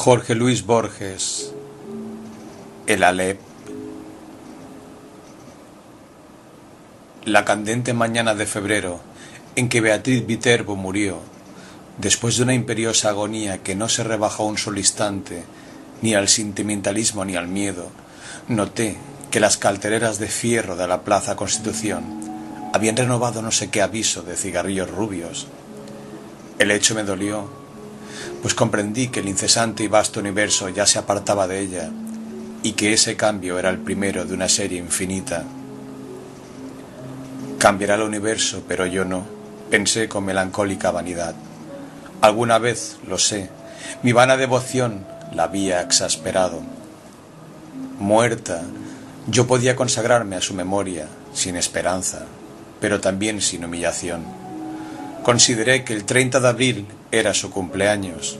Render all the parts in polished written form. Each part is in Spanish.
Jorge Luis Borges, El Alep. La candente mañana de febrero en que Beatriz Viterbo murió, después de una imperiosa agonía que no se rebajó un solo instante, ni al sentimentalismo ni al miedo, noté que las caldereras de fierro de la Plaza Constitución habían renovado no sé qué aviso de cigarrillos rubios. El hecho me dolió, pues comprendí que el incesante y vasto universo ya se apartaba de ella, y que ese cambio era el primero de una serie infinita. Cambiará el universo, pero yo no, pensé con melancólica vanidad. Alguna vez, lo sé, mi vana devoción la había exasperado. Muerta, yo podía consagrarme a su memoria, sin esperanza, pero también sin humillación. Consideré que el 30 de abril era su cumpleaños.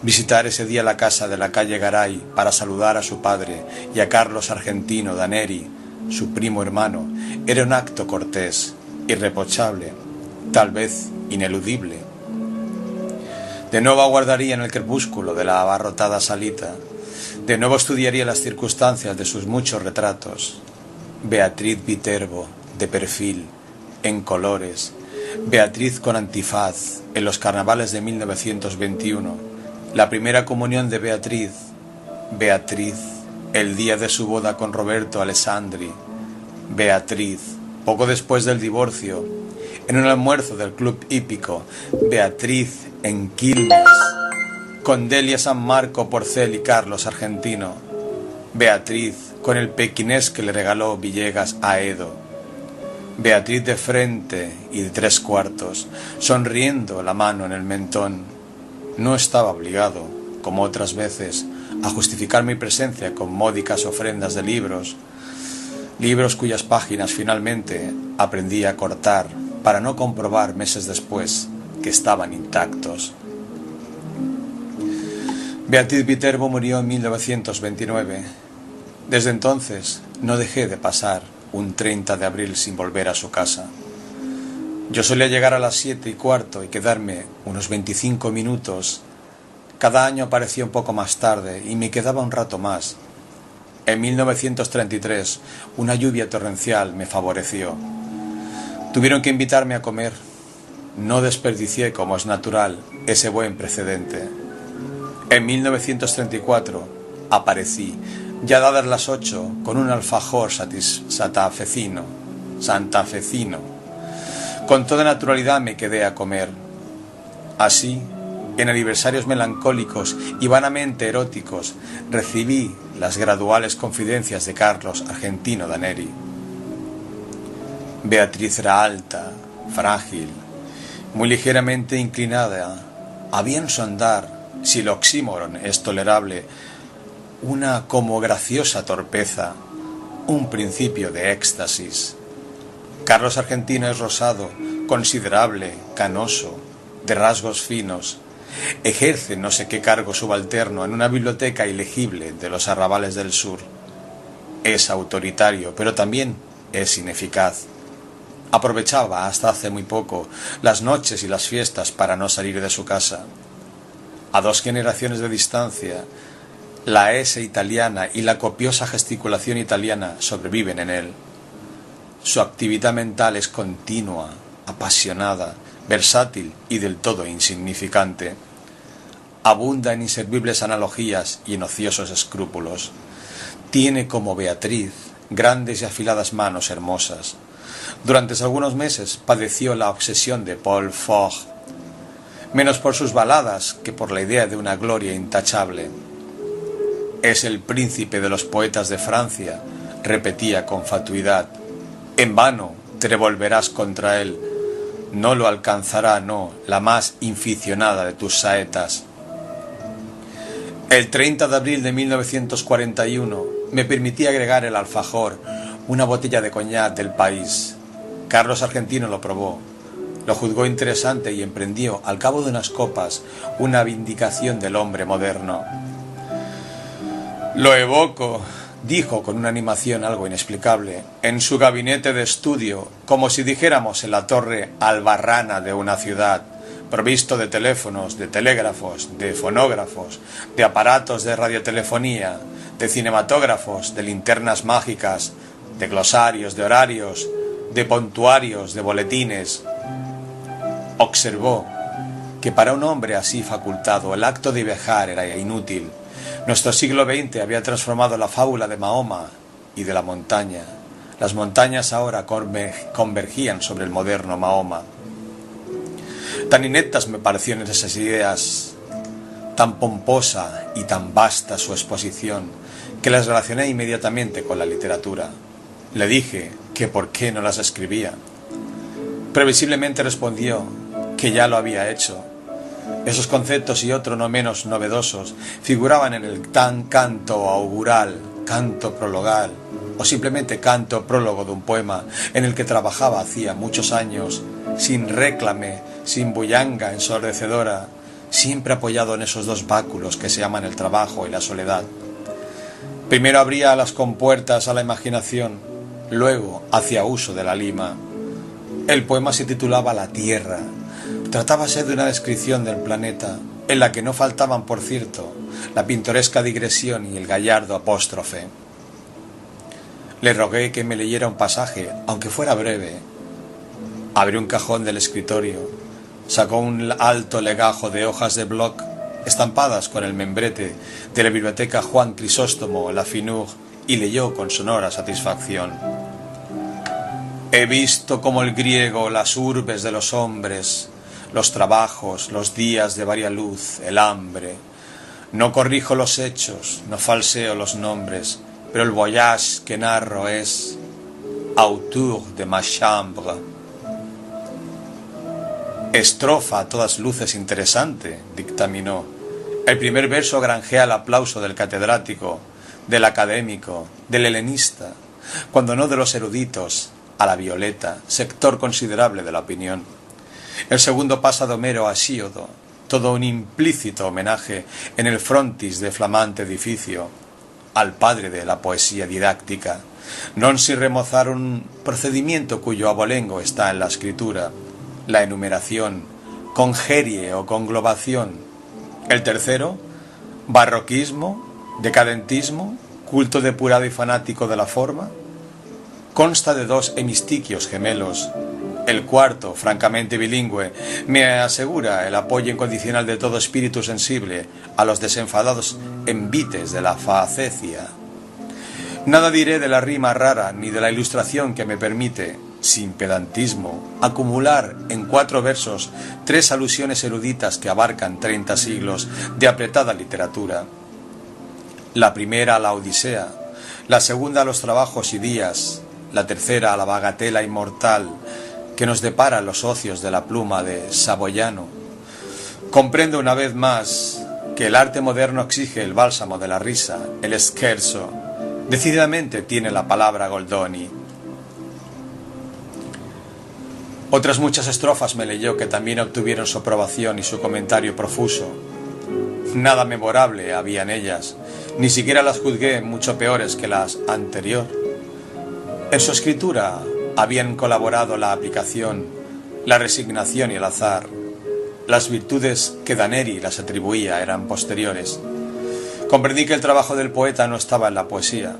Visitar ese día la casa de la calle Garay para saludar a su padre y a Carlos Argentino Daneri, su primo hermano, era un acto cortés, irreprochable, tal vez ineludible. De nuevo aguardaría en el crepúsculo de la abarrotada salita. De nuevo estudiaría las circunstancias de sus muchos retratos. Beatriz Viterbo, de perfil, en colores. Beatriz con antifaz, en los carnavales de 1921. La primera comunión de Beatriz. Beatriz, el día de su boda con Roberto Alessandri. Beatriz, poco después del divorcio, en un almuerzo del Club Hípico. Beatriz en Quilmes, con Delia San Marco Porcel y Carlos Argentino. Beatriz con el pequinés que le regaló Villegas a Edo. Beatriz de frente y de 3/4, sonriendo la mano en el mentón. No estaba obligado, como otras veces, a justificar mi presencia con módicas ofrendas de libros cuyas páginas finalmente aprendí a cortar para no comprobar meses después que estaban intactos. Beatriz Viterbo murió en 1929. Desde entonces no dejé de pasar un 30 de abril sin volver a su casa. Yo solía llegar a las 7:15 y quedarme unos 25 minutos. Cada año aparecía un poco más tarde y me quedaba un rato más. En 1933, una lluvia torrencial me favoreció. Tuvieron que invitarme a comer. No desperdicié, como es natural, ese buen precedente. En 1934 aparecí, ya dadas las 8, con un alfajor santafesino. Con toda naturalidad me quedé a comer. Así, en aniversarios melancólicos y vanamente eróticos, recibí las graduales confidencias de Carlos Argentino Daneri. Beatriz era alta, frágil, muy ligeramente inclinada. Había en su andar, si el oxímoron es tolerable, una como graciosa torpeza, un principio de éxtasis. Carlos Argentino es rosado, considerable, canoso, de rasgos finos. Ejerce no sé qué cargo subalterno en una biblioteca ilegible de los arrabales del sur. Es autoritario, pero también es ineficaz. Aprovechaba hasta hace muy poco las noches y las fiestas para no salir de su casa. A 2 generaciones de distancia, la S italiana y la copiosa gesticulación italiana sobreviven en él. Su actividad mental es continua, apasionada, versátil y del todo insignificante. Abunda en inservibles analogías y en ociosos escrúpulos. Tiene como Beatriz grandes y afiladas manos hermosas. Durante algunos meses padeció la obsesión de Paul Fort, menos por sus baladas que por la idea de una gloria intachable. Es el príncipe de los poetas de Francia, repetía con fatuidad. En vano te revolverás contra él. No lo alcanzará, no, la más inficionada de tus saetas. El 30 de abril de 1941 me permití agregar el alfajor, una botella de coñac del país. Carlos Argentino lo probó, lo juzgó interesante y emprendió, al cabo de unas copas, una vindicación del hombre moderno. Lo evoco, dijo con una animación algo inexplicable, en su gabinete de estudio, como si dijéramos en la torre albarrana de una ciudad, provisto de teléfonos, de telégrafos, de fonógrafos, de aparatos de radiotelefonía, de cinematógrafos, de linternas mágicas, de glosarios, de horarios, de pontuarios, de boletines. Observó que para un hombre así facultado el acto de viajar era inútil. Nuestro siglo XX había transformado la fábula de Mahoma y de la montaña. Las montañas ahora convergían sobre el moderno Mahoma. Tan ineptas me parecieron esas ideas, tan pomposa y tan vasta su exposición, que las relacioné inmediatamente con la literatura. Le dije que por qué no las escribía. Previsiblemente respondió que ya lo había hecho. Esos conceptos y otros no menos novedosos figuraban en el tan canto augural, canto prologal o simplemente canto prólogo de un poema en el que trabajaba hacía muchos años, sin réclame, sin bullanga ensordecedora, siempre apoyado en esos dos báculos que se llaman el trabajo y la soledad. Primero abría las compuertas a la imaginación, luego hacía uso de la lima. El poema se titulaba La Tierra. Tratábase de una descripción del planeta, en la que no faltaban, por cierto, la pintoresca digresión y el gallardo apóstrofe. Le rogué que me leyera un pasaje, aunque fuera breve. Abrió un cajón del escritorio, sacó un alto legajo de hojas de bloc estampadas con el membrete de la biblioteca Juan Crisóstomo Lafinur y leyó con sonora satisfacción. He visto como el griego las urbes de los hombres, los trabajos, los días de varia luz, el hambre. No corrijo los hechos, no falseo los nombres, pero el voyage que narro es autour de ma chambre. Estrofa a todas luces interesante, dictaminó. El primer verso granjea el aplauso del catedrático, del académico, del helenista, cuando no de los eruditos, a la Violeta, sector considerable de la opinión. El segundo pasa de Homero a Hesíodo, todo un implícito homenaje en el frontis de flamante edificio, al padre de la poesía didáctica, non sin remozar un procedimiento cuyo abolengo está en la escritura, la enumeración, congerie o conglobación. El tercero, barroquismo, decadentismo, culto depurado y fanático de la forma, consta de dos hemistiquios gemelos. El cuarto, francamente bilingüe, me asegura el apoyo incondicional de todo espíritu sensible a los desenfadados envites de la facecia. Nada diré de la rima rara ni de la ilustración que me permite, sin pedantismo, acumular en 4 versos 3 alusiones eruditas que abarcan 30 siglos de apretada literatura. La primera a la Odisea, la segunda a los trabajos y días, la tercera a la bagatela inmortal que nos depara los ocios de la pluma de Saboyano. Comprendo una vez más que el arte moderno exige el bálsamo de la risa, el scherzo. Decididamente tiene la palabra Goldoni. Otras muchas estrofas me leyó que también obtuvieron su aprobación y su comentario profuso. Nada memorable había en ellas, ni siquiera las juzgué mucho peores que las anterior. En su escritura habían colaborado la aplicación, la resignación y el azar. Las virtudes que Daneri las atribuía eran posteriores. Comprendí que el trabajo del poeta no estaba en la poesía,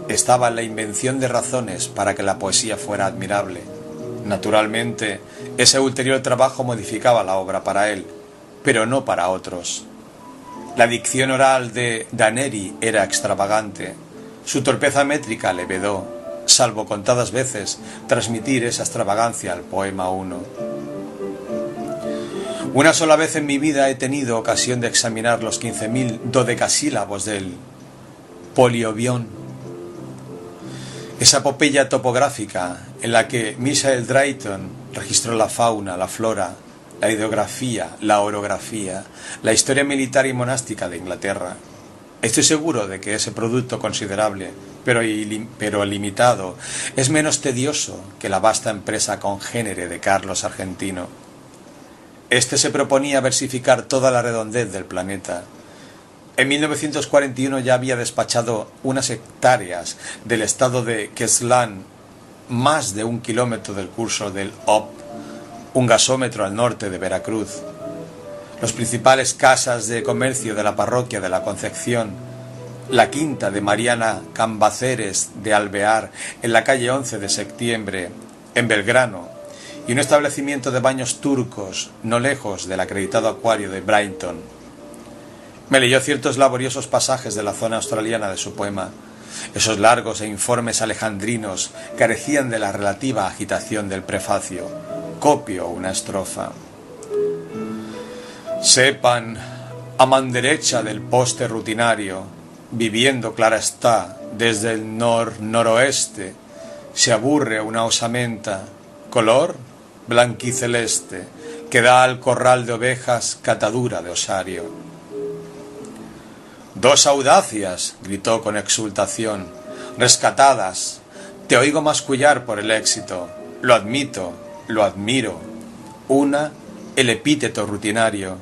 estaba en la invención de razones para que la poesía fuera admirable. Naturalmente, ese ulterior trabajo modificaba la obra para él, pero no para otros. La dicción oral de Daneri era extravagante, su torpeza métrica le vedó, salvo contadas veces, transmitir esa extravagancia al poema 1. Una sola vez en mi vida he tenido ocasión de examinar los 15.000 dodecasílabos del Poliobión, esa epopeya topográfica en la que Michael Drayton registró la fauna, la flora, la hidrografía, la orografía, la historia militar y monástica de Inglaterra. Estoy seguro de que ese producto considerable, pero limitado, es menos tedioso que la vasta empresa congénere de Carlos Argentino. Este se proponía versificar toda la redondez del planeta. En 1941 ya había despachado unas hectáreas del estado de Queensland, más de 1 kilómetro del curso del Ob, un gasómetro al norte de Veracruz, las principales casas de comercio de la parroquia de la Concepción, la quinta de Mariana Cambaceres de Alvear en la calle 11 de Septiembre, en Belgrano, y un establecimiento de baños turcos no lejos del acreditado acuario de Brighton. Me leyó ciertos laboriosos pasajes de la zona australiana de su poema. Esos largos e informes alejandrinos carecían de la relativa agitación del prefacio. Copio una estrofa. Sepan, a man derecha del poste rutinario, viviendo clara está, desde el noroeste, se aburre una osamenta, color blanquiceleste, que da al corral de ovejas catadura de osario. Dos audacias, gritó con exultación, rescatadas, te oigo mascullar por el éxito, lo admito, lo admiro. Una, el epíteto rutinario,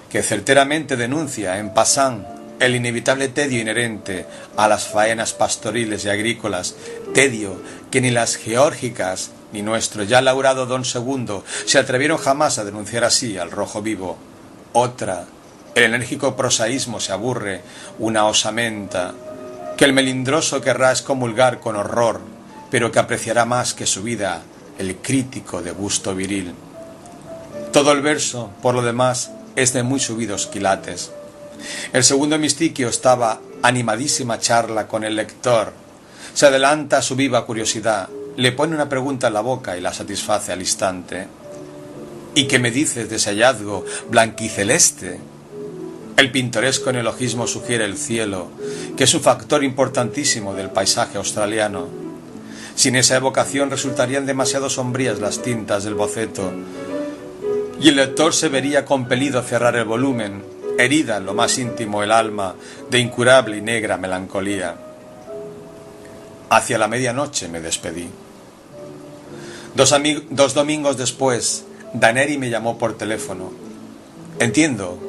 que certeramente denuncia en passant el inevitable tedio inherente a las faenas pastoriles y agrícolas, tedio que ni las geórgicas ni nuestro ya laurado don II se atrevieron jamás a denunciar así al rojo vivo. Otra, el enérgico prosaísmo se aburre, una osamenta, que el melindroso querrá excomulgar con horror, pero que apreciará más que su vida el crítico de gusto viril. Todo el verso, por lo demás, es de muy subidos quilates. El segundo mistiquio estaba animadísima charla con el lector. Se adelanta a su viva curiosidad, le pone una pregunta en la boca y la satisface al instante. ¿Y qué me dices de ese hallazgo blanquiceleste? El pintoresco neologismo sugiere el cielo, que es un factor importantísimo del paisaje australiano. Sin esa evocación resultarían demasiado sombrías las tintas del boceto, y el lector se vería compelido a cerrar el volumen, herida en lo más íntimo el alma de incurable y negra melancolía. Hacia la medianoche me despedí. Dos domingos después, Daneri me llamó por teléfono. Entiendo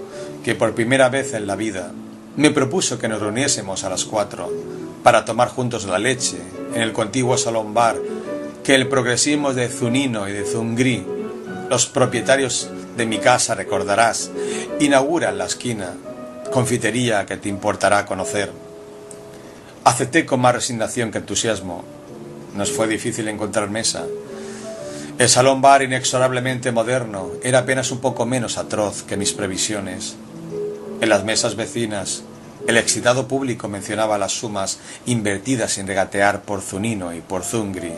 que por primera vez en la vida me propuso que nos reuniésemos a las 4 para tomar juntos la leche en el contiguo salón bar que el progresismo de Zunino y de Zungri, los propietarios de mi casa, recordarás, inaugura en la esquina, confitería que te importará conocer. Acepté con más resignación que entusiasmo. Nos fue difícil encontrar mesa. El salón bar, inexorablemente moderno, era apenas un poco menos atroz que mis previsiones. En las mesas vecinas, el excitado público mencionaba las sumas invertidas sin regatear por Zunino y por Zungri.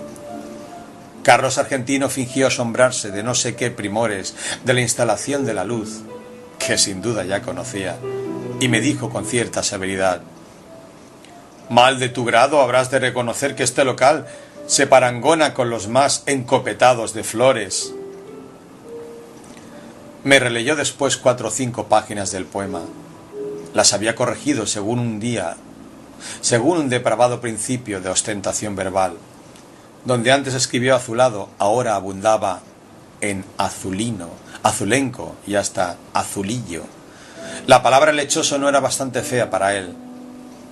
Carlos Argentino fingió asombrarse de no sé qué primores de la instalación de la luz, que sin duda ya conocía, y me dijo con cierta severidad: «Mal de tu grado habrás de reconocer que este local se parangona con los más encopetados de flores». Me releyó después 4 o 5 páginas del poema. Las había corregido según un depravado principio de ostentación verbal. Donde antes escribió azulado, ahora abundaba en azulino, azulenco y hasta azulillo. La palabra lechoso no era bastante fea para él.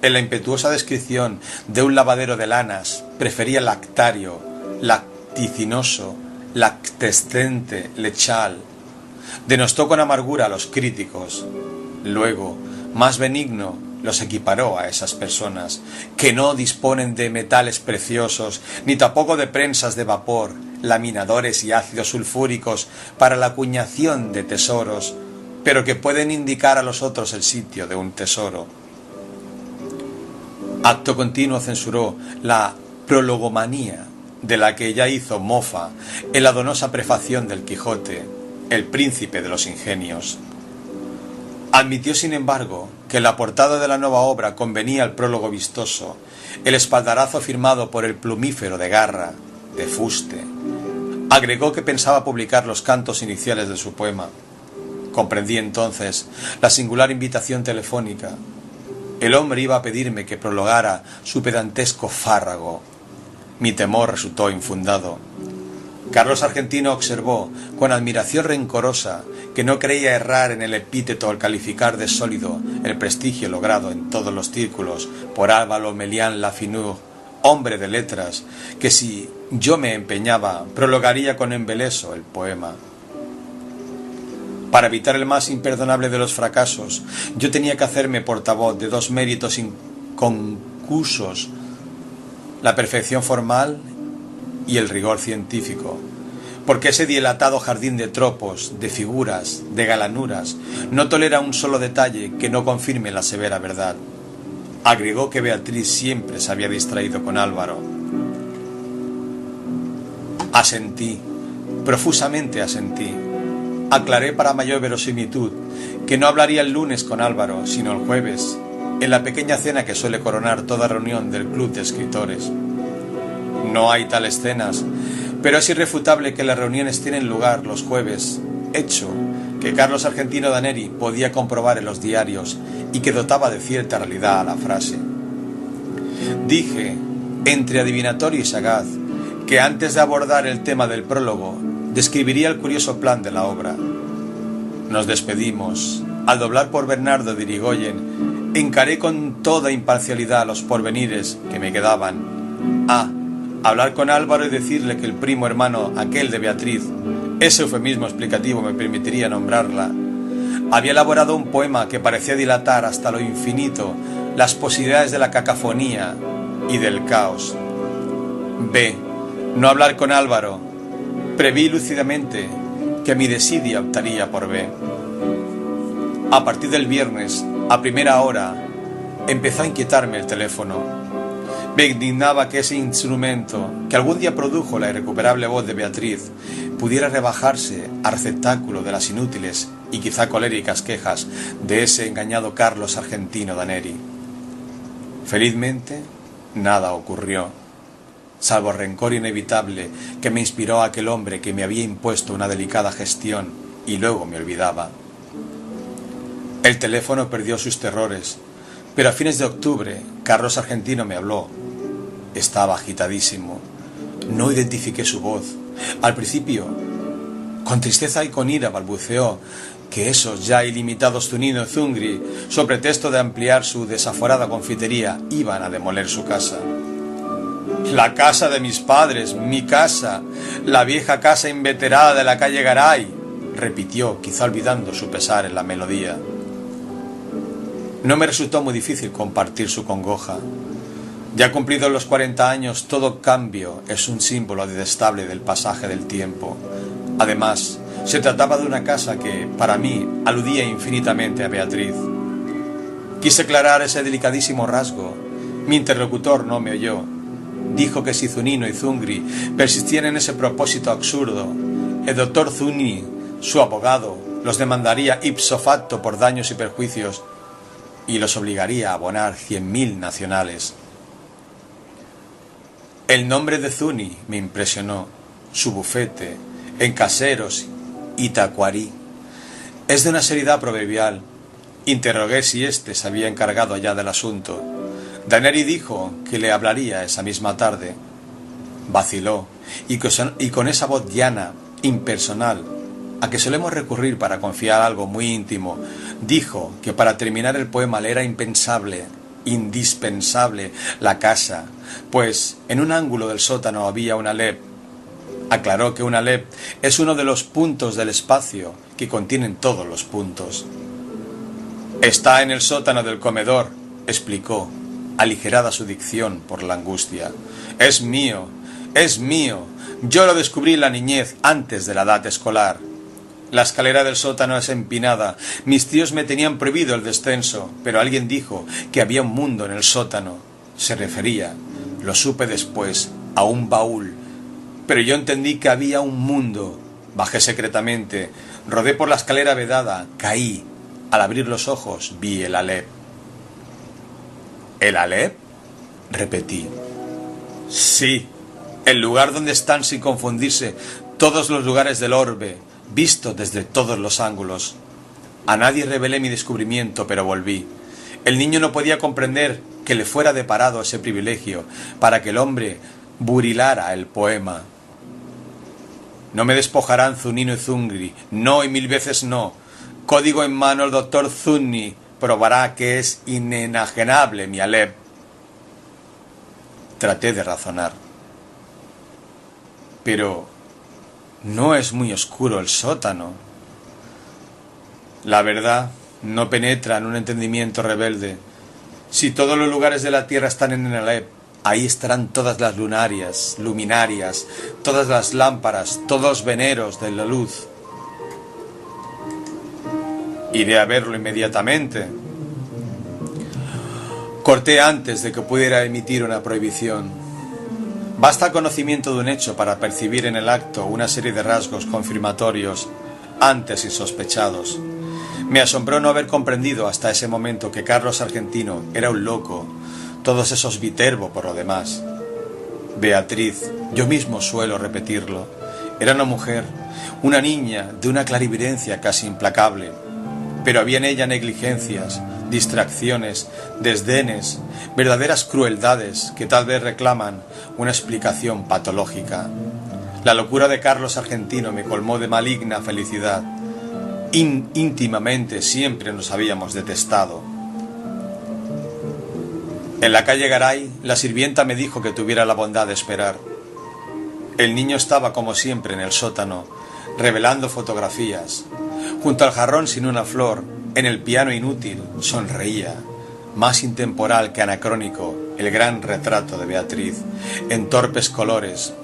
En la impetuosa descripción de un lavadero de lanas prefería lactario, lacticinoso, lactescente, lechal. Denostó con amargura a los críticos. Luego, más benigno, los equiparó a esas personas, que no disponen de metales preciosos, ni tampoco de prensas de vapor, laminadores y ácidos sulfúricos para la acuñación de tesoros, pero que pueden indicar a los otros el sitio de un tesoro. Acto continuo censuró la prologomanía, de la que ya hizo mofa en la donosa prefación del Quijote, el príncipe de los ingenios. Admitió, sin embargo, que la portada de la nueva obra convenía al prólogo vistoso, el espaldarazo firmado por el plumífero de Garra, de fuste. Agregó que pensaba publicar los cantos iniciales de su poema. Comprendí entonces la singular invitación telefónica. El hombre iba a pedirme que prologara su pedantesco fárrago. Mi temor resultó infundado. Carlos Argentino observó, con admiración rencorosa, que no creía errar en el epíteto al calificar de sólido el prestigio logrado en todos los círculos por Álvaro Melián Lafinur, hombre de letras, que si Yo me empeñaba, prologaría con embeleso el poema. Para evitar el más imperdonable de los fracasos, yo tenía que hacerme portavoz de dos méritos inconcusos: la perfección formal y el rigor científico, porque ese dilatado jardín de tropos, de figuras, de galanuras, no tolera un solo detalle que no confirme la severa verdad. Agregó que Beatriz siempre se había distraído con Álvaro. Asentí, profusamente asentí. Aclaré para mayor verosimilitud que no hablaría el lunes con Álvaro, sino el jueves, en la pequeña cena que suele coronar toda reunión del club de escritores. No hay tales cenas, pero es irrefutable que las reuniones tienen lugar los jueves, hecho que Carlos Argentino Daneri podía comprobar en los diarios y que dotaba de cierta realidad a la frase. Dije, entre adivinatorio y sagaz, que antes de abordar el tema del prólogo, describiría el curioso plan de la obra. Nos despedimos. Al doblar por Bernardo de Irigoyen, encaré con toda imparcialidad los porvenires que me quedaban. Hablar con Álvaro y decirle que el primo hermano, aquel de Beatriz, ese eufemismo explicativo me permitiría nombrarla, había elaborado un poema que parecía dilatar hasta lo infinito las posibilidades de la cacofonía y del caos. B. No hablar con Álvaro. Preví lúcidamente que mi desidia optaría por B. A partir del viernes, a primera hora, empezó a inquietarme el teléfono. Me indignaba que ese instrumento, que algún día produjo la irrecuperable voz de Beatriz, pudiera rebajarse al receptáculo de las inútiles y quizá coléricas quejas de ese engañado Carlos Argentino Daneri. Felizmente, nada ocurrió, salvo rencor inevitable que me inspiró aquel hombre que me había impuesto una delicada gestión y luego me olvidaba. El teléfono perdió sus terrores, pero a fines de octubre Carlos Argentino me habló. Estaba agitadísimo. No identifiqué su voz. Al principio, con tristeza y con ira, balbuceó que esos ya ilimitados Zunino y Zungri, sobre pretexto de ampliar su desaforada confitería, iban a demoler su casa. La casa de mis padres, mi casa, la vieja casa inveterada de la calle Garay, repitió, quizá olvidando su pesar en la melodía. No me resultó muy difícil compartir su congoja. Ya cumplidos los 40 años, todo cambio es un símbolo detestable del pasaje del tiempo. Además, se trataba de una casa que, para mí, aludía infinitamente a Beatriz. Quise aclarar ese delicadísimo rasgo. Mi interlocutor no me oyó. Dijo que si Zunino y Zungri persistían en ese propósito absurdo, el doctor Zuni, su abogado, los demandaría ipso facto por daños y perjuicios y los obligaría a abonar 100.000 nacionales. El nombre de Zuni me impresionó, su bufete, en Caseros y Tacuarí. Es de una seriedad proverbial. Interrogué si éste se había encargado ya del asunto. Daneri dijo que le hablaría esa misma tarde. Vaciló, y con esa voz llana, impersonal, a que solemos recurrir para confiar algo muy íntimo, dijo que para terminar el poema le era impensable, indispensable, la casa, pues en un ángulo del sótano había una Alep. Aclaró que una Alep es uno de los puntos del espacio que contienen todos los puntos. Está en el sótano del comedor, explicó, aligerada su dicción por la angustia. Es mío, yo lo descubrí en la niñez antes de la edad escolar. La escalera del sótano es empinada. Mis tíos me tenían prohibido el descenso, pero alguien dijo que había un mundo en el sótano. Se refería, lo supe después, a un baúl. Pero yo entendí que había un mundo. Bajé secretamente, rodé por la escalera vedada, caí. Al abrir los ojos vi el Alep. ¿El Alep?, repetí. Sí, el lugar donde están sin confundirse todos los lugares del orbe, visto desde todos los ángulos. A nadie revelé mi descubrimiento, pero volví. El niño no podía comprender que le fuera deparado ese privilegio para que el hombre burilara el poema. No me despojarán Zunino y Zungri, no y 1000 veces no. Código en mano, el doctor Zunni probará que es inenajenable mi Alep. Traté de razonar. Pero no es muy oscuro el sótano. La verdad no penetra en un entendimiento rebelde. Si todos los lugares de la tierra están en el Alep, ahí estarán todas las luminarias, todas las lámparas, todos los veneros de la luz. Iré a verlo inmediatamente. Corté antes de que pudiera emitir una prohibición. Basta el conocimiento de un hecho para percibir en el acto una serie de rasgos confirmatorios antes insospechados. Me asombró no haber comprendido hasta ese momento que Carlos Argentino era un loco, todos esos Viterbo por lo demás. Beatriz, yo mismo suelo repetirlo, era una mujer, una niña de una clarividencia casi implacable, pero había en ella negligencias, distracciones, desdenes, verdaderas crueldades que tal vez reclaman una explicación patológica. La locura de Carlos Argentino me colmó de maligna felicidad. Íntimamente siempre nos habíamos detestado. En la calle Garay, la sirvienta me dijo que tuviera la bondad de esperar. El niño estaba como siempre en el sótano, revelando fotografías. Junto al jarrón sin una flor, en el piano inútil, sonreía, más intemporal que anacrónico, el gran retrato de Beatriz, en torpes colores.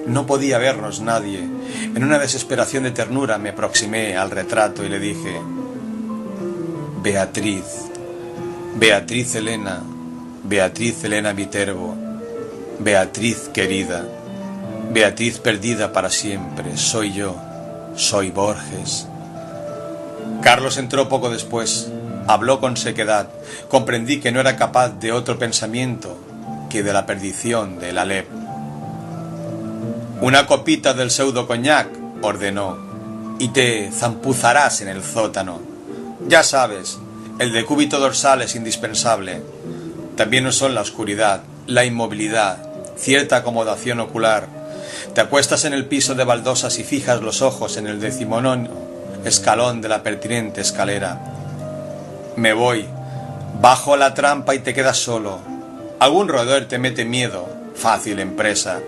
No podía vernos nadie. En una desesperación de ternura me aproximé al retrato y le dije: Beatriz, Beatriz Elena Viterbo, Beatriz querida, Beatriz perdida para siempre, soy yo, soy Borges. Carlos entró poco después, habló con sequedad, comprendí que no era capaz de otro pensamiento que de la perdición del Alep. Una copita del pseudo coñac, ordenó, y te zampuzarás en el sótano. Ya sabes, el decúbito dorsal es indispensable. También lo son la oscuridad, la inmovilidad, cierta acomodación ocular. Te acuestas en el piso de baldosas y fijas los ojos en el 19º escalón de la pertinente escalera. Me voy, bajo la trampa y te quedas solo. Algún roedor te mete miedo, fácil empresa.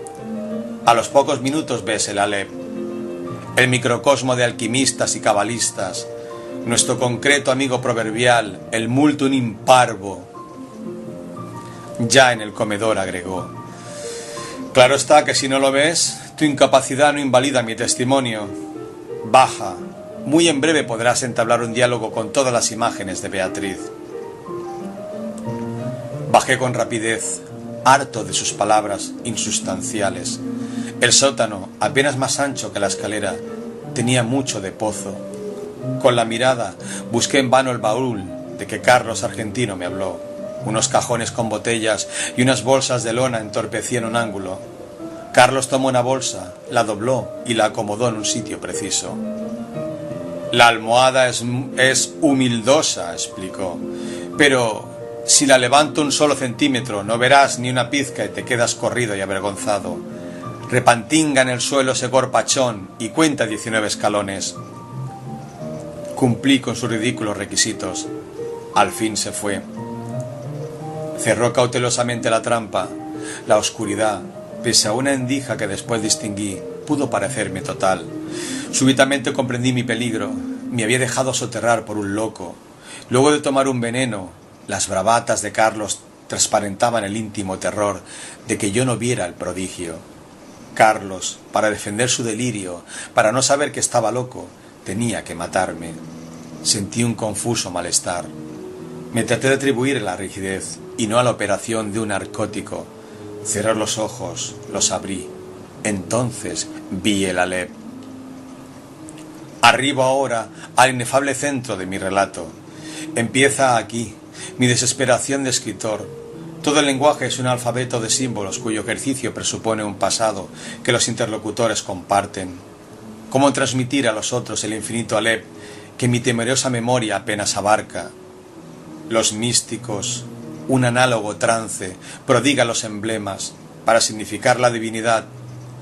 A los pocos minutos ves el Alep, el microcosmo de alquimistas y cabalistas, nuestro concreto amigo proverbial, el multum in parvo. Ya en el comedor agregó: claro está que si no lo ves, tu incapacidad no invalida mi testimonio. Baja, muy en breve podrás entablar un diálogo con todas las imágenes de Beatriz. Bajé con rapidez, harto de sus palabras insustanciales. El sótano, apenas más ancho que la escalera, tenía mucho de pozo. Con la mirada busqué en vano el baúl de que Carlos Argentino me habló. Unos cajones con botellas y unas bolsas de lona entorpecían un ángulo. Carlos tomó una bolsa, la dobló y la acomodó en un sitio preciso. La almohada es humildosa, explicó, pero si la levanto un solo centímetro no verás ni una pizca y te quedas corrido y avergonzado. Repantinga en el suelo ese corpachón y cuenta 19 escalones. Cumplí con sus ridículos requisitos. Al fin se fue. Cerró cautelosamente la trampa. La oscuridad, pese a una endija que después distinguí, pudo parecerme total. Súbitamente comprendí mi peligro. Me había dejado soterrar por un loco. Luego de tomar un veneno, las bravatas de Carlos transparentaban el íntimo terror de que yo no viera el prodigio. Carlos, para defender su delirio, para no saber que estaba loco, tenía que matarme. Sentí un confuso malestar. Me traté de atribuir a la rigidez y no a la operación de un narcótico. Cerré los ojos, los abrí. Entonces vi el Alep. Arribo ahora al inefable centro de mi relato. Empieza aquí mi desesperación de escritor. Todo el lenguaje es un alfabeto de símbolos cuyo ejercicio presupone un pasado que los interlocutores comparten. ¿Cómo transmitir a los otros el infinito Alep que mi temerosa memoria apenas abarca? Los místicos, un análogo trance, prodiga los emblemas. Para significar la divinidad,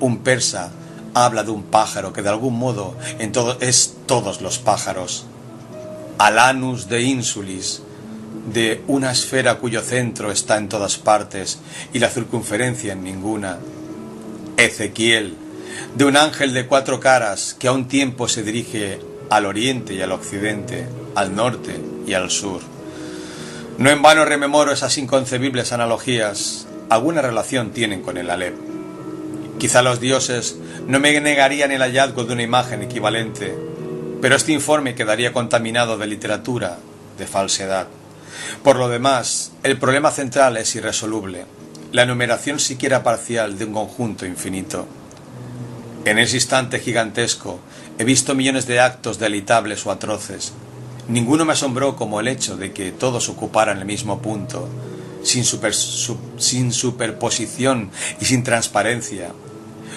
un persa habla de un pájaro que de algún modo es todos los pájaros. Alanus de insulis, de una esfera cuyo centro está en todas partes y la circunferencia en ninguna. Ezequiel, de un ángel de 4 caras que a un tiempo se dirige al oriente y al occidente, al norte y al sur. No en vano rememoro esas inconcebibles analogías. Alguna relación tienen con el Alep. Quizá los dioses no me negarían el hallazgo de una imagen equivalente, pero este informe quedaría contaminado de literatura, de falsedad. Por lo demás, el problema central es irresoluble, la enumeración siquiera parcial de un conjunto infinito. En ese instante gigantesco he visto millones de actos deleitables o atroces. Ninguno me asombró como el hecho de que todos ocuparan el mismo punto, sin superposición y sin transparencia.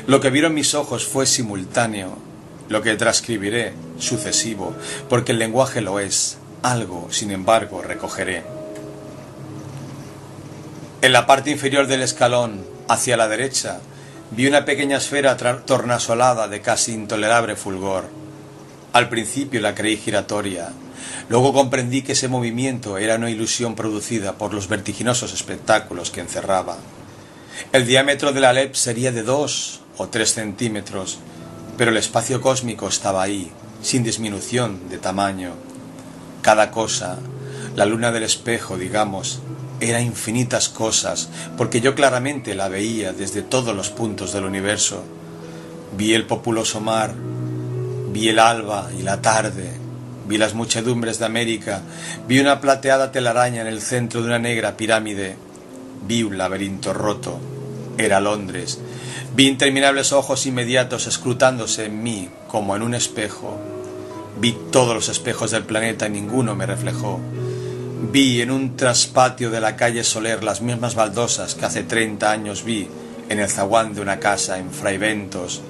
Lo que vieron mis ojos fue simultáneo, lo que transcribiré, sucesivo, porque el lenguaje lo es. Algo, sin embargo, recogeré. En la parte inferior del escalón, hacia la derecha, vi una pequeña esfera tornasolada de casi intolerable fulgor. Al principio la creí giratoria. Luego comprendí que ese movimiento era una ilusión producida por los vertiginosos espectáculos que encerraba. El diámetro del Alep sería de 2 o 3 centímetros, pero el espacio cósmico estaba ahí, sin disminución de tamaño. Cada cosa, la luna del espejo, digamos, era infinitas cosas, porque yo claramente la veía desde todos los puntos del universo. Vi el populoso mar, vi el alba y la tarde, vi las muchedumbres de América, vi una plateada telaraña en el centro de una negra pirámide, vi un laberinto roto, era Londres, vi interminables ojos inmediatos escrutándose en mí como en un espejo. Vi todos los espejos del planeta y ninguno me reflejó. Vi en un traspatio de la calle Soler las mismas baldosas que hace 30 años vi en el zaguán de una casa en Fraiventos.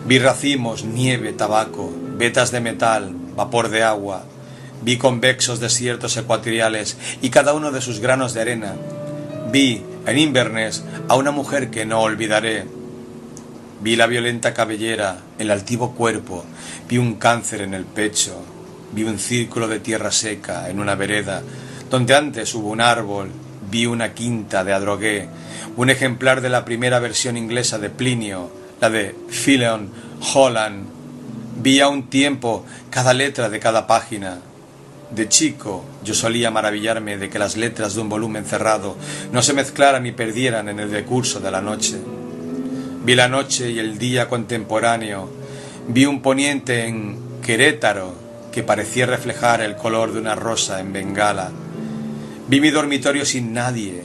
Vi racimos, nieve, tabaco, vetas de metal, vapor de agua. Vi convexos desiertos ecuatoriales y cada uno de sus granos de arena. Vi en Inverness a una mujer que no olvidaré. Vi la violenta cabellera, el altivo cuerpo, vi un cáncer en el pecho, vi un círculo de tierra seca en una vereda, donde antes hubo un árbol, vi una quinta de Adrogué, un ejemplar de la primera versión inglesa de Plinio, la de Phileon Holland. Vi a un tiempo cada letra de cada página. De chico yo solía maravillarme de que las letras de un volumen cerrado no se mezclaran ni perdieran en el decurso de la noche. Vi la noche y el día contemporáneo, vi un poniente en Querétaro que parecía reflejar el color de una rosa en Bengala. Vi mi dormitorio sin nadie,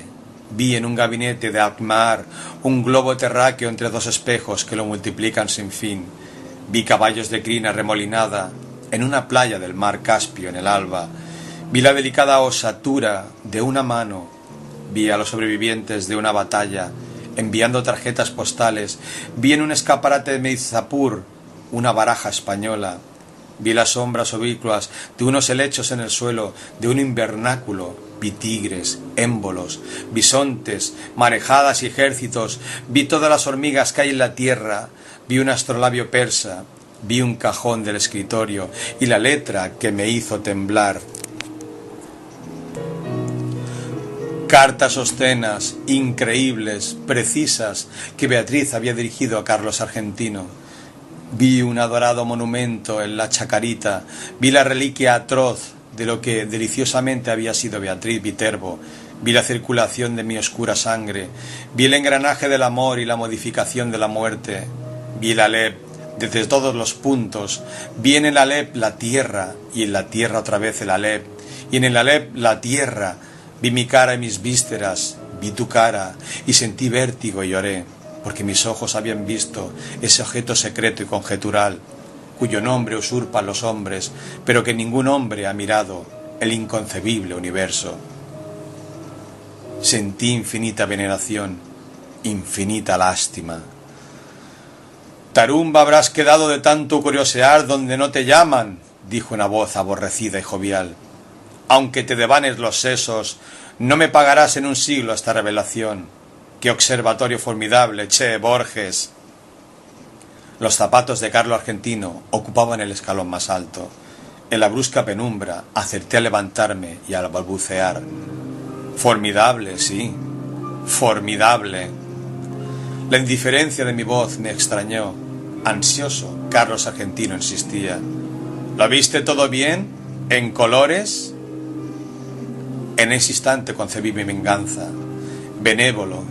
vi en un gabinete de Alkmaar un globo terráqueo entre 2 espejos que lo multiplican sin fin. Vi caballos de crin arremolinada en una playa del mar Caspio en el alba. Vi la delicada osatura de una mano, vi a los sobrevivientes de una batalla enviando tarjetas postales, vi en un escaparate de Meizapur una baraja española, vi las sombras oblicuas de unos helechos en el suelo de un invernáculo, vi tigres, émbolos, bisontes, marejadas y ejércitos, vi todas las hormigas que hay en la tierra, vi un astrolabio persa, vi un cajón del escritorio y la letra que me hizo temblar. Cartas obscenas, increíbles, precisas, que Beatriz había dirigido a Carlos Argentino. Vi un adorado monumento en la Chacarita, vi la reliquia atroz de lo que deliciosamente había sido Beatriz Viterbo, vi la circulación de mi oscura sangre, vi el engranaje del amor y la modificación de la muerte, vi el Alep desde todos los puntos, vi en el Alep la tierra y en la tierra otra vez el Alep, y en el Alep la tierra. Vi mi cara y mis vísceras, vi tu cara y sentí vértigo y lloré, porque mis ojos habían visto ese objeto secreto y conjetural, cuyo nombre usurpan los hombres, pero que ningún hombre ha mirado, el inconcebible universo. Sentí infinita veneración, infinita lástima. Tarumba, habrás quedado de tanto curiosear donde no te llaman, dijo una voz aborrecida y jovial. Aunque te devanes los sesos, no me pagarás en un siglo esta revelación. ¡Qué observatorio formidable, che, Borges! Los zapatos de Carlo Argentino ocupaban el escalón más alto. En la brusca penumbra acerté a levantarme y a balbucear. Formidable, sí, formidable. La indiferencia de mi voz me extrañó. Ansioso, Carlos Argentino insistía. ¿Lo viste todo bien? ¿En colores? En ese instante concebí mi venganza. Benévolo,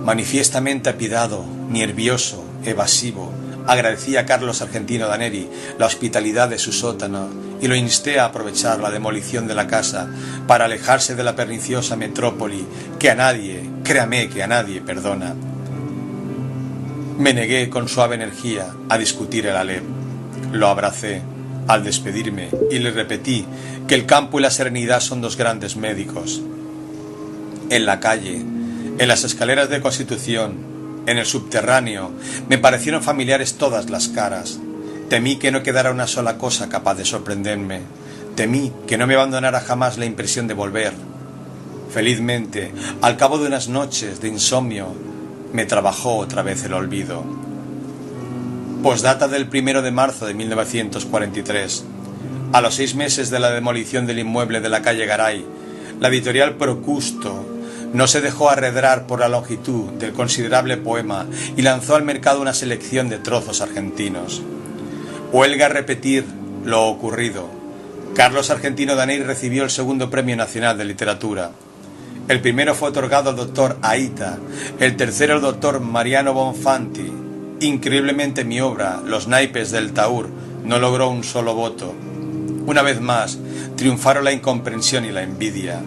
manifiestamente apiadado, nervioso, evasivo, agradecí a Carlos Argentino Daneri la hospitalidad de su sótano y lo insté a aprovechar la demolición de la casa para alejarse de la perniciosa metrópoli que a nadie, créame que a nadie perdona. Me negué con suave energía a discutir el Alep. Lo abracé al despedirme y le repetí que el campo y la serenidad son dos grandes médicos. En la calle, en las escaleras de Constitución, en el subterráneo, me parecieron familiares todas las caras. Temí que no quedara una sola cosa capaz de sorprenderme. Temí que no me abandonara jamás la impresión de volver. Felizmente, al cabo de unas noches de insomnio, me trabajó otra vez el olvido. Posdata del 1 de marzo de 1943. A los 6 meses de la demolición del inmueble de la calle Garay, la editorial Procusto no se dejó arredrar por la longitud del considerable poema y lanzó al mercado una selección de trozos argentinos. Huelga repetir lo ocurrido. Carlos Argentino Daneri recibió el segundo Premio Nacional de Literatura. El primero fue otorgado al doctor Aita, el tercero al doctor Mariano Bonfanti. Increíblemente mi obra, Los naipes del Taur, no logró un solo voto. Una vez más, triunfaron la incomprensión y la envidia.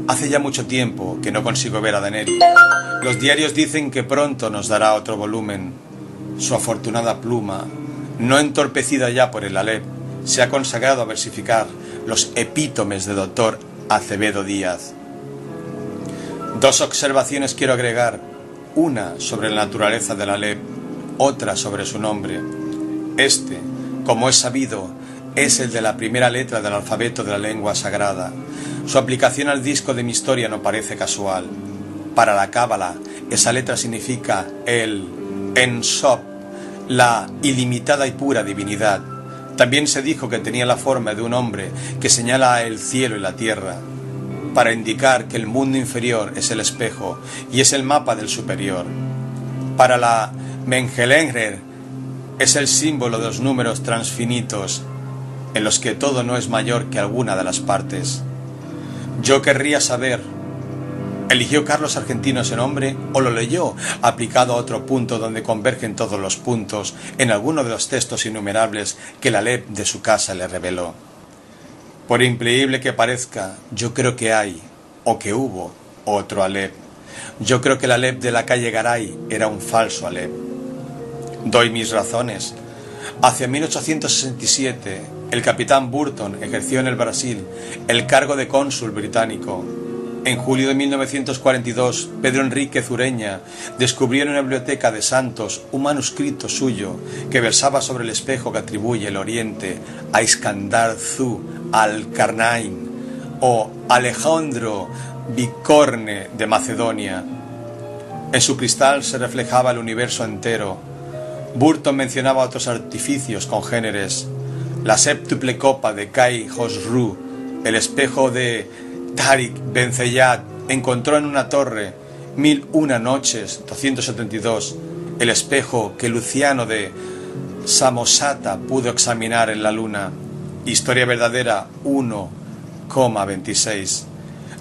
Hace ya mucho tiempo que no consigo ver a Daneri. Los diarios dicen que pronto nos dará otro volumen. Su afortunada pluma, no entorpecida ya por el Alep, se ha consagrado a versificar los epítomes de doctor Acevedo Díaz. 2 observaciones quiero agregar, una sobre la naturaleza del Alep, otra sobre su nombre. Este, como es sabido, es el de la primera letra del alfabeto de la lengua sagrada. Su aplicación al disco de mi historia no parece casual. Para la Cábala, esa letra significa el En Sof, la ilimitada y pura divinidad. También se dijo que tenía la forma de un hombre que señala el cielo y la tierra, para indicar que el mundo inferior es el espejo y es el mapa del superior. Para la Mengelengrer es el símbolo de los números transfinitos, en los que todo no es mayor que alguna de las partes. Yo querría saber, ¿eligió Carlos Argentino ese nombre o lo leyó aplicado a otro punto donde convergen todos los puntos en alguno de los textos innumerables que el Alep de su casa le reveló? Por increíble que parezca, yo creo que hay, o que hubo, otro Alep. Yo creo que el Alep de la calle Garay era un falso Alep. Doy mis razones. Hacia 1867, el capitán Burton ejerció en el Brasil el cargo de cónsul británico. En julio de 1942, Pedro Enrique Zureña descubrió en una biblioteca de Santos un manuscrito suyo que versaba sobre el espejo que atribuye el Oriente a Iskandar Zu al-Karnain o Alejandro Bicorne de Macedonia. En su cristal se reflejaba el universo entero. Burton mencionaba otros artificios congéneres: la séptuple copa de Kai Khosrou, el espejo de Tariq Ben Zayed encontró en una torre, 1001 noches, 272, el espejo que Luciano de Samosata pudo examinar en la luna, Historia verdadera 1,26.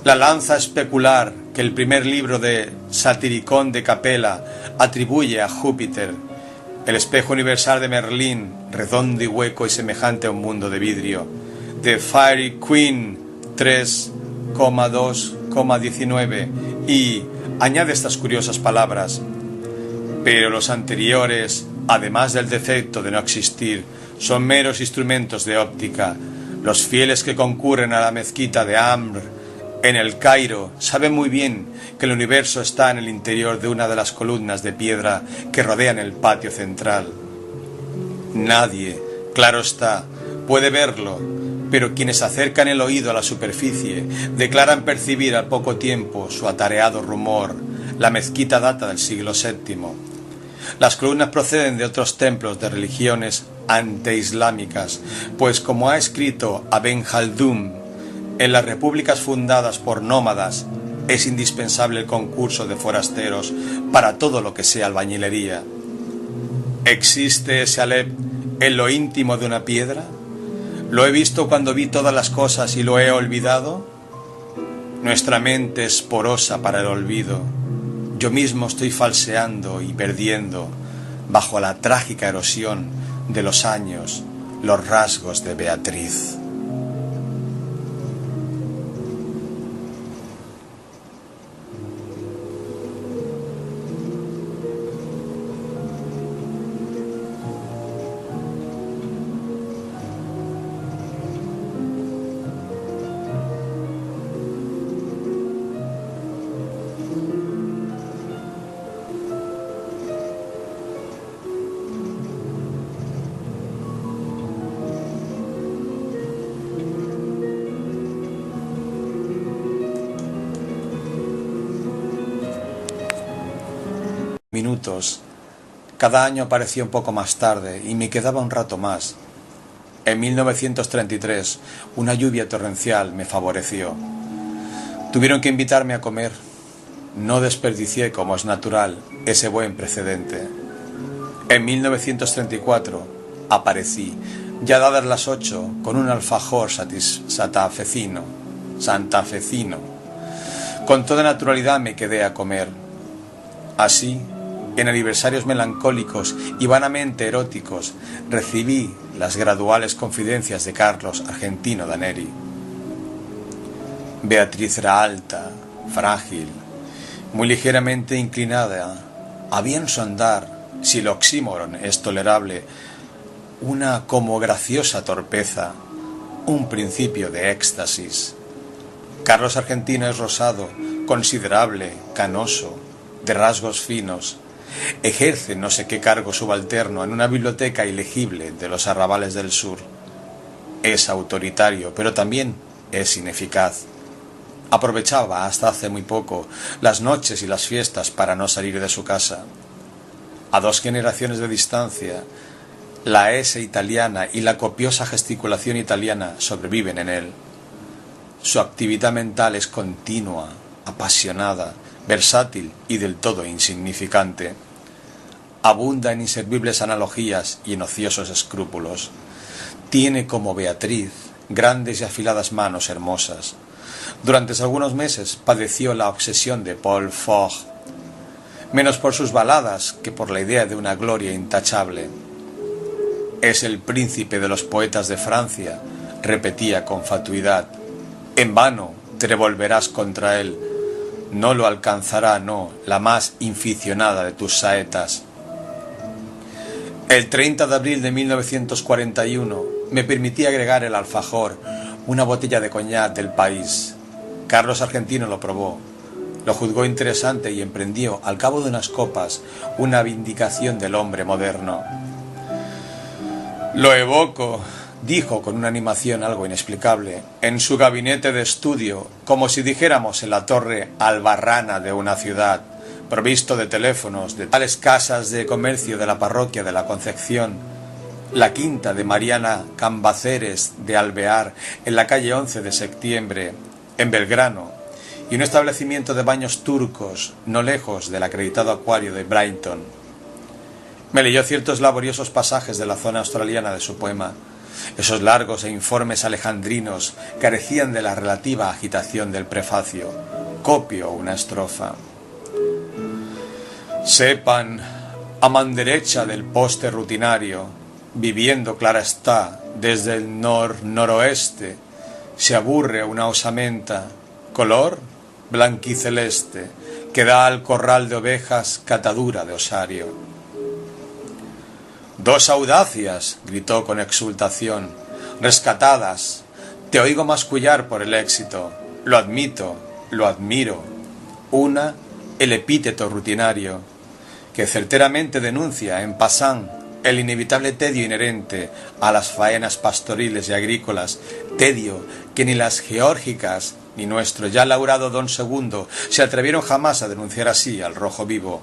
La lanza especular que el primer libro de Satiricón de Capella atribuye a Júpiter, el espejo universal de Merlín, redondo y hueco y semejante a un mundo de vidrio, The Fairy Queen 3,2,19, y añade estas curiosas palabras: pero los anteriores, además del defecto de no existir, son meros instrumentos de óptica. Los fieles que concurren a la mezquita de Amr en el Cairo saben muy bien que el universo está en el interior de una de las columnas de piedra que rodean el patio central. Nadie, claro está, puede verlo, pero quienes acercan el oído a la superficie declaran percibir al poco tiempo su atareado rumor. La mezquita data del siglo VII. Las columnas proceden de otros templos de religiones anteislámicas, pues como ha escrito Ibn Khaldún, en las repúblicas fundadas por nómadas es indispensable el concurso de forasteros para todo lo que sea albañilería. ¿Existe ese Alep en lo íntimo de una piedra? ¿Lo he visto cuando vi todas las cosas y lo he olvidado? Nuestra mente es porosa para el olvido. Yo mismo estoy falseando y perdiendo, bajo la trágica erosión de los años, los rasgos de Beatriz. Minutos. Cada año aparecía un poco más tarde y me quedaba un rato más. En 1933, una lluvia torrencial me favoreció. Tuvieron que invitarme a comer. No desperdicié, como es natural, ese buen precedente. En 1934 aparecí, ya dadas las 8, con un alfajor santafesino. Con toda naturalidad me quedé a comer. Así, en aniversarios melancólicos y vanamente eróticos, recibí las graduales confidencias de Carlos Argentino Daneri. Beatriz era alta, frágil, muy ligeramente inclinada. Había en su andar, si el oxímoron es tolerable, una como graciosa torpeza, un principio de éxtasis. Carlos Argentino es rosado, considerable, canoso, de rasgos finos. Ejerce no sé qué cargo subalterno en una biblioteca ilegible de los arrabales del sur. Es autoritario, pero también es ineficaz. Aprovechaba hasta hace muy poco las noches y las fiestas para no salir de su casa. A 2 generaciones de distancia, la S italiana y la copiosa gesticulación italiana sobreviven en él. Su actividad mental es continua, apasionada, versátil y del todo insignificante. Abunda en inservibles analogías y en ociosos escrúpulos. Tiene como Beatriz grandes y afiladas manos hermosas. Durante algunos meses padeció la obsesión de Paul Fort, menos por sus baladas que por la idea de una gloria intachable. Es el príncipe de los poetas de Francia, repetía con fatuidad. En vano te revolverás contra él. No lo alcanzará, no, la más inficionada de tus saetas. El 30 de abril de 1941 me permití agregar el alfajor, una botella de coñac del país. Carlos Argentino lo probó, lo juzgó interesante y emprendió, al cabo de unas copas, una vindicación del hombre moderno. Lo evoco, dijo con una animación algo inexplicable, en su gabinete de estudio, como si dijéramos en la torre albarrana de una ciudad, provisto de teléfonos, de tales casas de comercio de la parroquia de la Concepción, la quinta de Mariana Cambaceres de Alvear, en la calle 11 de septiembre, en Belgrano, y un establecimiento de baños turcos, no lejos del acreditado acuario de Brighton. Me leyó ciertos laboriosos pasajes de la zona australiana de su poema. Esos largos e informes alejandrinos carecían de la relativa agitación del prefacio. Copio una estrofa. Sepan, a man derecha del poste rutinario, viviendo clara está, desde el noroeste, se aburre una osamenta, color blanquiceleste, que da al corral de ovejas catadura de osario. 2 audacias, gritó con exultación, rescatadas, te oigo mascullar por el éxito, lo admito, lo admiro. Una, el epíteto rutinario, que certeramente denuncia en passant el inevitable tedio inherente a las faenas pastoriles y agrícolas, tedio que ni las geórgicas ni nuestro ya laurado don II se atrevieron jamás a denunciar así al rojo vivo.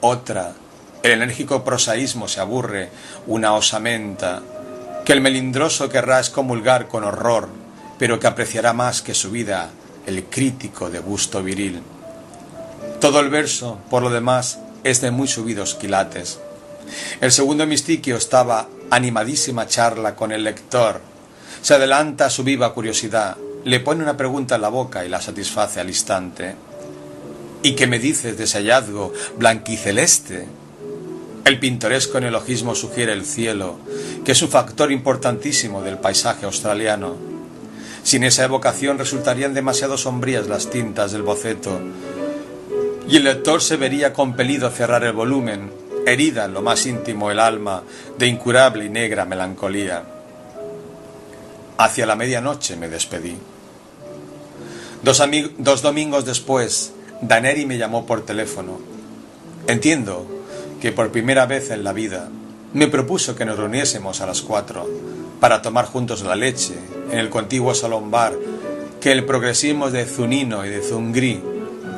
Otra, el enérgico prosaísmo se aburre, una osamenta, que el melindroso querrá excomulgar con horror, pero que apreciará más que su vida el crítico de gusto viril. Todo el verso, por lo demás, es de muy subidos quilates. El segundo mistiquio estaba animadísima charla con el lector. Se adelanta a su viva curiosidad, le pone una pregunta en la boca y la satisface al instante. ¿Y qué me dices de ese hallazgo blanquiceleste? El pintoresco neologismo sugiere el cielo, que es un factor importantísimo del paisaje australiano. Sin esa evocación resultarían demasiado sombrías las tintas del boceto, y el lector se vería compelido a cerrar el volumen, herida en lo más íntimo el alma de incurable y negra melancolía. Hacia la medianoche me despedí. Dos domingos después, Daneri me llamó por teléfono. Entiendo que por primera vez en la vida me propuso que nos reuniésemos a las 4 para tomar juntos la leche en el contiguo salón bar que el progresismo de Zunino y de Zungri,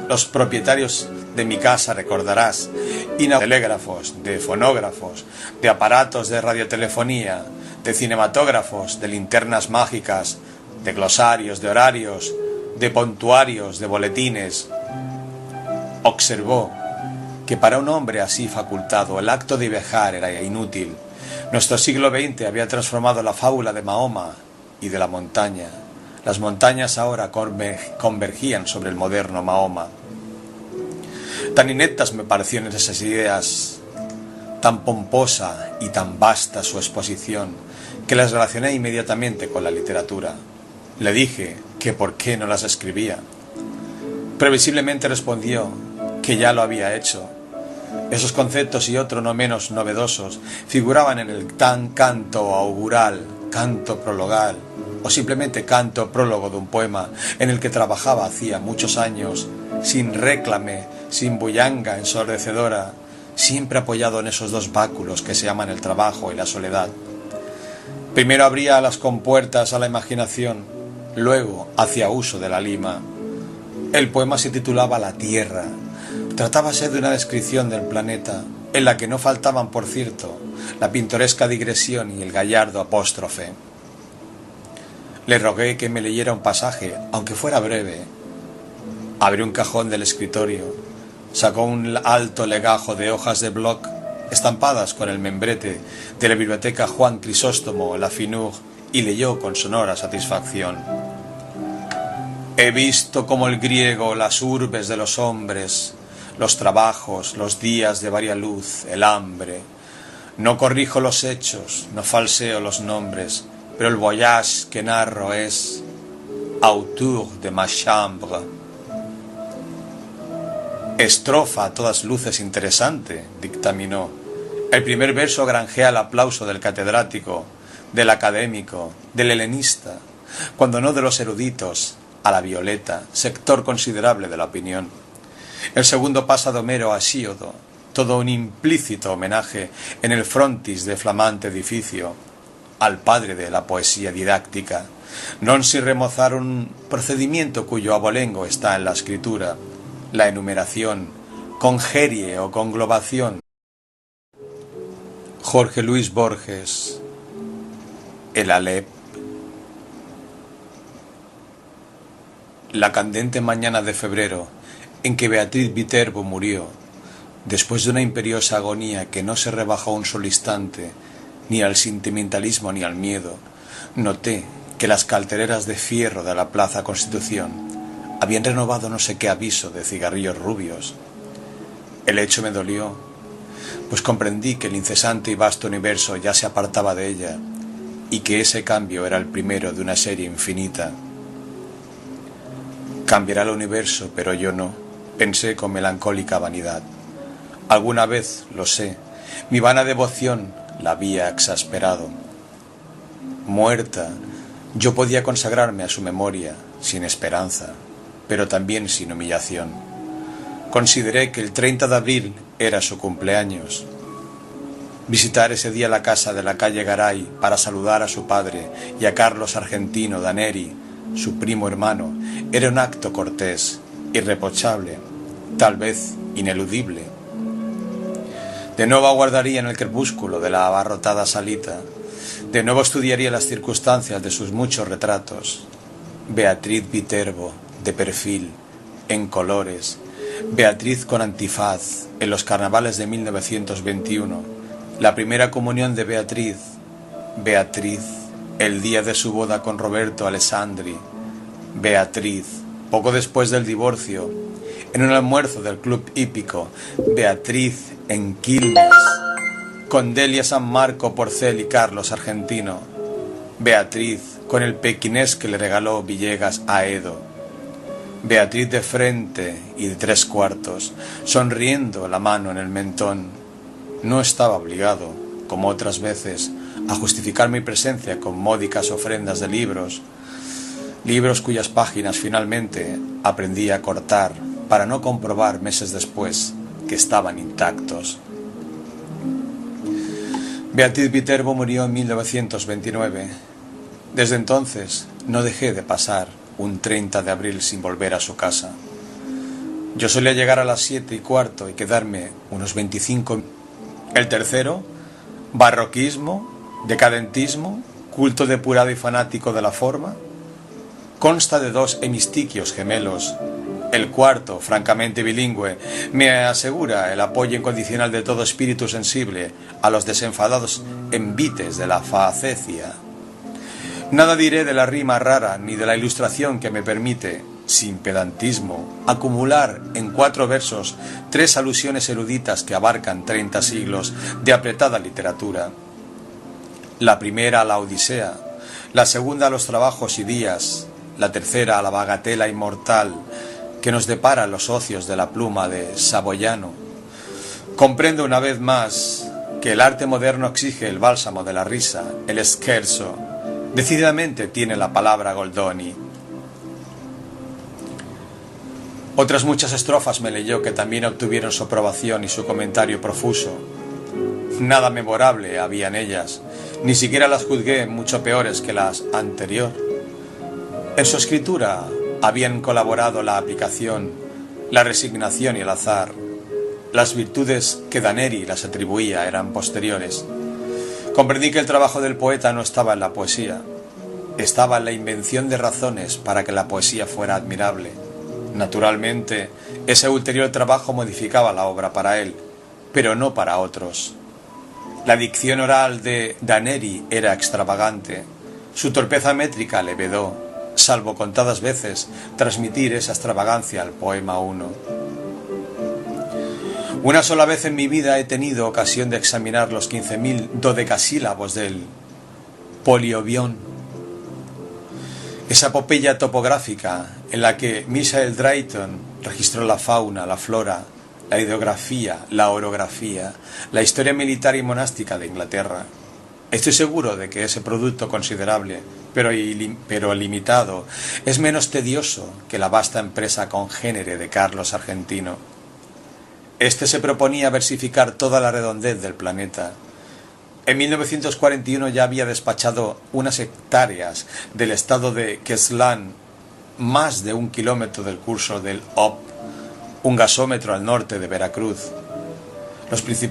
los propietarios de mi casa, recordarás, de telégrafos, de fonógrafos, de aparatos de radiotelefonía, de cinematógrafos, de linternas mágicas, de glosarios, de horarios, de pontuarios, de boletines. Observó que para un hombre así facultado el acto de viajar era inútil. Nuestro siglo XX había transformado la fábula de Mahoma y de la montaña. Las montañas ahora convergían sobre el moderno Mahoma. Tan ineptas me parecieron esas ideas, tan pomposa y tan vasta su exposición, que las relacioné inmediatamente con la literatura. Le dije que por qué no las escribía. Previsiblemente respondió que ya lo había hecho. Esos conceptos y otros no menos novedosos figuraban en el tan canto augural, canto prologal o simplemente canto prólogo de un poema en el que trabajaba hacía muchos años, sin réclame, sin bullanga ensordecedora, siempre apoyado en esos dos báculos que se llaman el trabajo y la soledad. Primero abría las compuertas a la imaginación, luego hacía uso de la lima. El poema se titulaba La Tierra. Tratábase de una descripción del planeta, en la que no faltaban, por cierto, la pintoresca digresión y el gallardo apóstrofe. Le rogué que me leyera un pasaje, aunque fuera breve. Abrió un cajón del escritorio, sacó un alto legajo de hojas de bloc estampadas con el membrete de la biblioteca Juan Crisóstomo Lafinur y leyó con sonora satisfacción. He visto como el griego las urbes de los hombres, los trabajos, los días de varia luz, el hambre. No corrijo los hechos, no falseo los nombres, pero el voyage que narro es autour de ma chambre. Estrofa a todas luces interesante, dictaminó. El primer verso granjea el aplauso del catedrático, del académico, del helenista, cuando no de los eruditos, a la Violeta, sector considerable de la opinión. El segundo pasa de Homero a Hesíodo, todo un implícito homenaje en el frontis de flamante edificio al padre de la poesía didáctica, non si remozar un procedimiento cuyo abolengo está en la escritura, la enumeración, congerie o conglobación. Jorge Luis Borges, el Alep. La candente mañana de febrero en que Beatriz Viterbo murió, después de una imperiosa agonía que no se rebajó un solo instante, ni al sentimentalismo ni al miedo, noté que las caldereras de fierro de la Plaza Constitución habían renovado no sé qué aviso de cigarrillos rubios. El hecho me dolió, pues comprendí que el incesante y vasto universo ya se apartaba de ella, y que ese cambio era el primero de una serie infinita. Cambiará el universo, pero yo no, pensé con melancólica vanidad. Alguna vez, lo sé, mi vana devoción la había exasperado. Muerta, yo podía consagrarme a su memoria, sin esperanza, pero también sin humillación. Consideré que el 30 de abril era su cumpleaños. Visitar ese día la casa de la calle Garay para saludar a su padre y a Carlos Argentino Daneri, su primo hermano, era un acto cortés, irreprochable, tal vez ineludible. De nuevo aguardaría en el crepúsculo de la abarrotada salita, de nuevo estudiaría las circunstancias de sus muchos retratos. Beatriz Viterbo, de perfil, en colores, Beatriz con antifaz, en los carnavales de 1921, La primera comunión de Beatriz, el día de su boda con Roberto Alessandri, Beatriz, poco después del divorcio, en un almuerzo del club hípico, Beatriz en Quilmes, con Delia San Marco Porcel y Carlos Argentino, Beatriz con el pequinés que le regaló Villegas a Edo, Beatriz de frente y de 3/4, sonriendo la mano en el mentón. No estaba obligado, como otras veces, a justificar mi presencia con módicas ofrendas de libros cuyas páginas finalmente aprendí a cortar para no comprobar meses después que estaban intactos. Beatriz Viterbo murió en 1929. Desde entonces no dejé de pasar un 30 de abril sin volver a su casa. Yo solía llegar a las 7:15 y quedarme unos 25. El tercero, barroquismo, decadentismo, culto depurado y fanático de la forma, consta de 2 hemistiquios gemelos. El cuarto, francamente bilingüe, me asegura el apoyo incondicional de todo espíritu sensible a los desenfadados envites de la facecia. Nada diré de la rima rara ni de la ilustración que me permite, sin pedantismo, acumular en 4 versos 3 alusiones eruditas que abarcan 30 siglos de apretada literatura. La primera a la Odisea, la segunda a los trabajos y días, la tercera a la bagatela inmortal que nos depara los ocios de la pluma de Saboyano. Comprendo una vez más que el arte moderno exige el bálsamo de la risa, el scherzo. Decididamente tiene la palabra Goldoni. Otras muchas estrofas me leyó que también obtuvieron su aprobación y su comentario profuso. Nada memorable había en ellas, ni siquiera las juzgué mucho peores que las anterior. En su escritura habían colaborado la aplicación, la resignación y el azar. Las virtudes que Daneri las atribuía eran posteriores. Comprendí que el trabajo del poeta no estaba en la poesía, estaba en la invención de razones para que la poesía fuera admirable. Naturalmente, ese ulterior trabajo modificaba la obra para él, pero no para otros. La dicción oral de Daneri era extravagante, su torpeza métrica le vedó, salvo contadas veces, transmitir esa extravagancia al poema 1. Una sola vez en mi vida he tenido ocasión de examinar los 15.000 dodecasílabos del Poliobión, esa epopeya topográfica en la que Michael Drayton registró la fauna, la flora, la hidrografía, la orografía, la historia militar y monástica de Inglaterra. Estoy seguro de que ese producto considerable, pero limitado, es menos tedioso que la vasta empresa congénere de Carlos Argentino. Este se proponía versificar toda la redondez del planeta. En 1941 ya había despachado unas hectáreas del estado de Queensland, más de 1 kilómetro del curso del Ob, un gasómetro al norte de Veracruz. Los principales